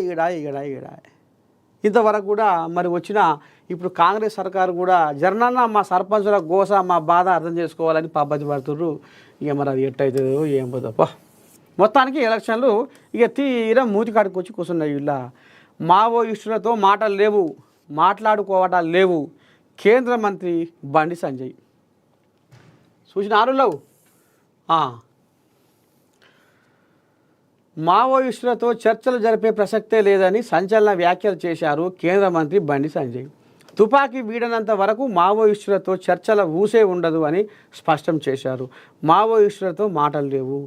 ఈడ ఈడ ఈడ ఇంతవరకు కూడా మరి వచ్చిన ఇప్పుడు కాంగ్రెస్ సర్కారు కూడా జర్నన్న మా సర్పంచుల గోస మా బాధ అర్థం చేసుకోవాలని పద్ధతి పడుతుర్రు. ఇక మరి అది ఎట్టయితుందో ఏం పోదప్ప. మొత్తానికి ఎలక్షన్లు ఇక తీరా మూతి కాడికి వచ్చి కూర్చున్నాయి. వీళ్ళ మావోయిస్టులతో మాటలు లేవు, మాట్లాడుకోవటాలు లేవు. కేంద్ర మంత్రి బండి సంజయ్ చూసిన ఆరులవు మావోయిస్టులతో చర్చలు జరిపే ప్రసక్తే లేదని సంచలన వ్యాఖ్యలు చేశారు కేంద్ర మంత్రి బండి సంజయ్. తుపాకీ వీడనంత వరకు మావోయిస్టులతో చర్చల ఊసే ఉండదు అని స్పష్టం చేశారు. మావోయిస్టులతో మాటలు లేవు,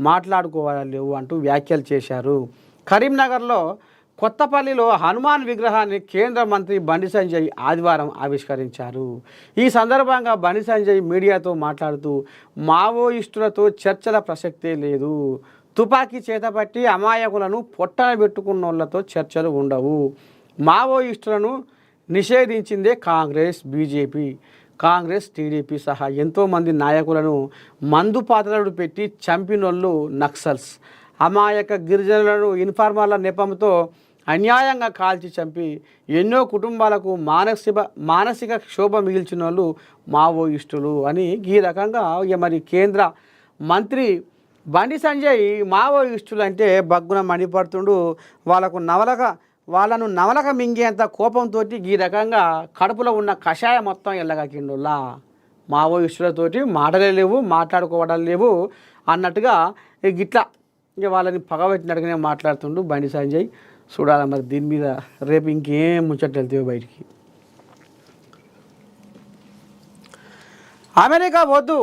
మాట్లాడుకోవాలి లేవు అంటూ వ్యాఖ్యలు చేశారు. కరీంనగర్లో కొత్తపల్లిలో హనుమాన్ విగ్రహాన్ని కేంద్ర మంత్రి బండి సంజయ్ ఆదివారం ఆవిష్కరించారు. ఈ సందర్భంగా బండి సంజయ్ మీడియాతో మాట్లాడుతూ మావోయిస్టులతో చర్చల ప్రసక్తే లేదు, తుపాకీ చేతపట్టి అమాయకులను పొట్టన పెట్టుకున్నోళ్లతో చర్చలు ఉండవు. మావోయిస్టులను నిషేధించిందే కాంగ్రెస్, బీజేపీ. కాంగ్రెస్, టీడీపీ సహా ఎంతోమంది నాయకులను మందు పాత్రలు పెట్టి చంపినోళ్ళు నక్సల్స్. అమాయక గిరిజనులను ఇన్ఫార్మర్ల నెపంతో అన్యాయంగా కాల్చి చంపి ఎన్నో కుటుంబాలకు మానసిక క్షోభ మిగిల్చిన వాళ్ళు మావోయిస్టులు అని ఈ రకంగా మరి కేంద్ర మంత్రి బండి సంజయ్ మావోయిస్టులు అంటే బగ్గున మండిపడుతుండు. వాళ్ళను నవలక మింగేంత కోపంతో ఈ రకంగా కడుపులో ఉన్న కషాయం మొత్తం ఎల్లగకిండులా. మావోయిస్టులతోటి మాటలే లేవు, మాట్లాడుకోవడం లేవు అన్నట్టుగా గిట్లా ఇక వాళ్ళని పగబెట్టినట్టుగానే మాట్లాడుతుండు బండి సంజయ్. చూడాలి మరి దీని మీద రేపు ఇంకేం ముచ్చట్లు వెళ్తాయో బయటికి. అమెరికా వద్దు,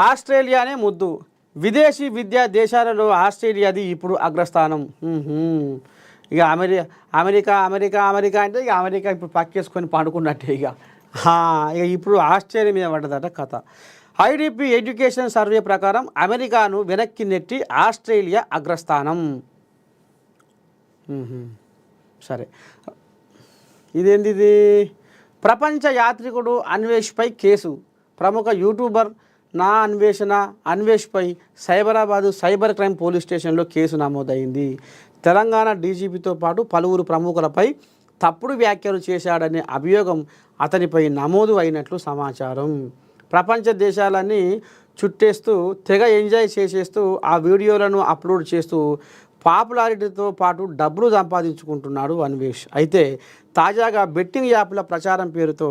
ఆస్ట్రేలియానే ముద్దు. విదేశీ విద్యా దేశాలలో ఆస్ట్రేలియాది ఇప్పుడు అగ్రస్థానం. ఇక అమెరికా అంటే ఇక అమెరికా ఇప్పుడు పక్కేసుకొని పండుకున్నట్టే. ఇక ఇప్పుడు ఆస్ట్రేలియా మీద పడ్డదట కథ. ఐడిపి ఎడ్యుకేషన్ సర్వే ప్రకారం అమెరికాను వెనక్కి నెట్టి ఆస్ట్రేలియా అగ్రస్థానం. సరే, ఇదేంది? ప్రపంచ యాత్రికుడు అన్వేష్పై కేసు. ప్రముఖ యూట్యూబర్ నా అన్వేష్పై సైబరాబాదు సైబర్ క్రైమ్ పోలీస్ స్టేషన్లో కేసు నమోదైంది. తెలంగాణ డీజీపీతో పాటు పలువురు ప్రముఖులపై తప్పుడు వ్యాఖ్యలు చేశాడనే అభియోగం అతనిపై నమోదు అయినట్లు సమాచారం. ప్రపంచ దేశాలన్నీ చుట్టేస్తూ తెగ ఎంజాయ్ చేసేస్తూ ఆ వీడియోలను అప్లోడ్ చేస్తూ పాపులారిటీతో పాటు డబ్బులు సంపాదించుకుంటున్నాడు అన్వేష్. అయితే తాజాగా బెట్టింగ్ యాప్ల ప్రచారం పేరుతో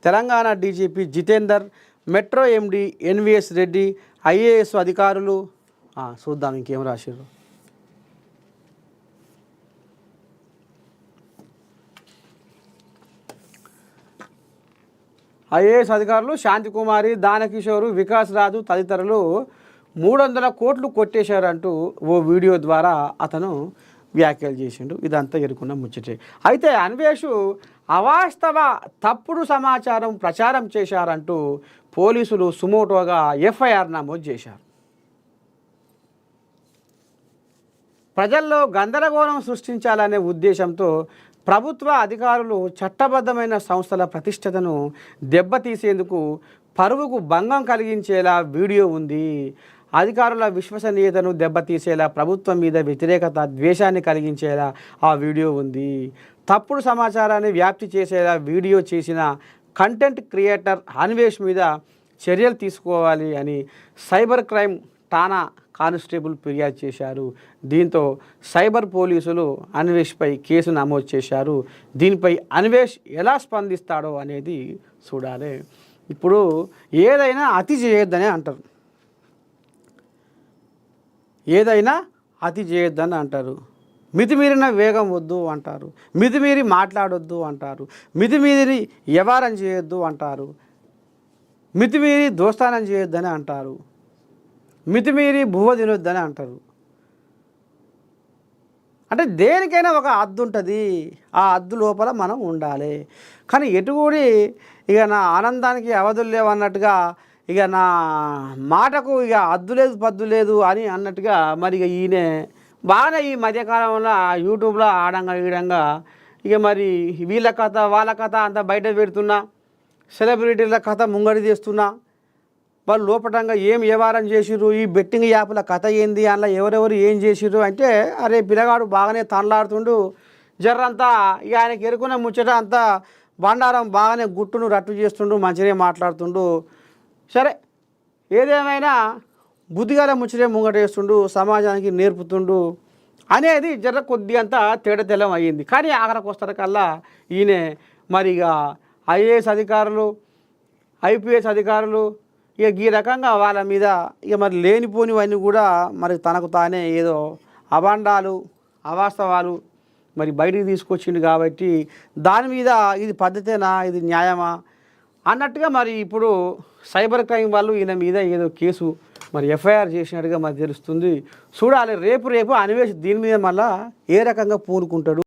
Telangana DGP Jitender, metro MD NVS Reddy, IAS అధికారులు చూద్దాం ఇంకేం రాశారు. ఐఏఎస్ అధికారులు శాంతికుమారి, దానకిషోరు, వికాస్ రాజు తదితరులు 300 కోట్లు కొట్టేశారంటూ ఓ వీడియో ద్వారా అతను వ్యాఖ్యలు చేసిండు. ఇదంతా ఎరుకున్న ముచ్చటే. అయితే అన్వేషు అవాస్తవ తప్పుడు సమాచారం ప్రచారం చేశారంటూ పోలీసులు సుమోటోగా ఎఫ్ఐఆర్ నమోదు చేశారు. ప్రజల్లో గందరగోళం సృష్టించాలనే ఉద్దేశంతో ప్రభుత్వ అధికారులు చట్టబద్ధమైన సంస్థల ప్రతిష్టతను దెబ్బతీసేందుకు పరువుకు భంగం కలిగించేలా వీడియో ఉంది. అధికారుల విశ్వసనీయతను దెబ్బతీసేలా, ప్రభుత్వం మీద వ్యతిరేకత, ద్వేషాన్ని కలిగించేలా ఆ వీడియో ఉంది. తప్పుడు సమాచారాన్ని వ్యాప్తి చేసేలా వీడియో చేసిన కంటెంట్ క్రియేటర్ అన్వేష్ మీద చర్యలు తీసుకోవాలి అని సైబర్ క్రైమ్ ఠాణా కానిస్టేబుల్ ఫిర్యాదు చేశారు. దీంతో సైబర్ పోలీసులు అన్వేష్పై కేసు నమోదు చేశారు. దీనిపై అన్వేష్ ఎలా స్పందిస్తాడో అనేది చూడాలి. ఇప్పుడు ఏదైనా అతి చేయొద్దనే అంటారు, ఏదైనా అతి చేయొద్దని అంటారు. మితిమీరిన వేగం వద్దు అంటారు, మితిమీరి మాట్లాడొద్దు అంటారు, మితిమీరి వ్యవహారం చేయొద్దు అంటారు, మితిమీరి దోస్తానం చేయొద్దని అంటారు, మితిమీరి బువ్వ తినొద్దని అంటారు. అంటే దేనికైనా ఒక హద్దు ఉంటుంది, ఆ హద్దు లోపల మనం ఉండాలి. కానీ ఎటుకూడి ఇక నా ఆనందానికి అవధులు లేవు అన్నట్టుగా, ఇక నా మాటకు ఇక హద్దు లేదు పద్దు లేదు అని అన్నట్టుగా మరి ఇక ఈయన బాగానే ఈ మధ్యకాలంలో యూట్యూబ్లో ఆడంగా ఈడంగా ఇక మరి వీళ్ళ కథ వాళ్ళ కథ అంతా బయట పెడుతున్నా, సెలబ్రిటీల కథ ముంగడి తీస్తున్నా, వాళ్ళు లోపటంగా ఏం వ్యవహారం చేసిర్రు, ఈ బెట్టింగ్ యాప్ల కథ ఏంది, అందులో ఎవరెవరు ఏం చేసిర్రు అంటే అరే పిల్లగాడు బాగానే తనలాడుతుండు, జర్రంతా ఇక ఆయనకి ఎరుకున్న ముచ్చట అంతా బండారం బాగానే గుట్టును రట్టు చేస్తుండు, మంచిగా మాట్లాడుతుండు. సరే ఏదేమైనా బుద్ధిగాల ముచ్చటే ముంగటేస్తుండు, సమాజానికి నేర్పుతుండు అనేది జర కొద్దిగంత తేడతెల్లం అయ్యింది. కానీ ఆఖరికి వస్తారకల్లా ఈయన మరి ఇక ఐఏఎస్ అధికారులు, ఐపీఎస్ అధికారులు ఇక ఈ రకంగా వాళ్ళ మీద ఇక మరి లేనిపోనివన్నీ కూడా మరి తనకు తానే ఏదో అభాండాలు, అవాస్తవాలు మరి బయటికి తీసుకొచ్చిండు. కాబట్టి దాని మీద ఇది పద్ధతేనా, ఇది న్యాయమా అన్నట్టుగా మరి ఇప్పుడు సైబర్ క్రైమ్ వాళ్ళు ఈయన మీద ఏదో కేసు మరి ఎఫ్ఐఆర్ చేసినట్టుగా మరి తెలుస్తుంది. చూడాలి రేపు అన్వేష్ దీని మీద మళ్ళీ ఏ రకంగా పూనుకుంటాడు.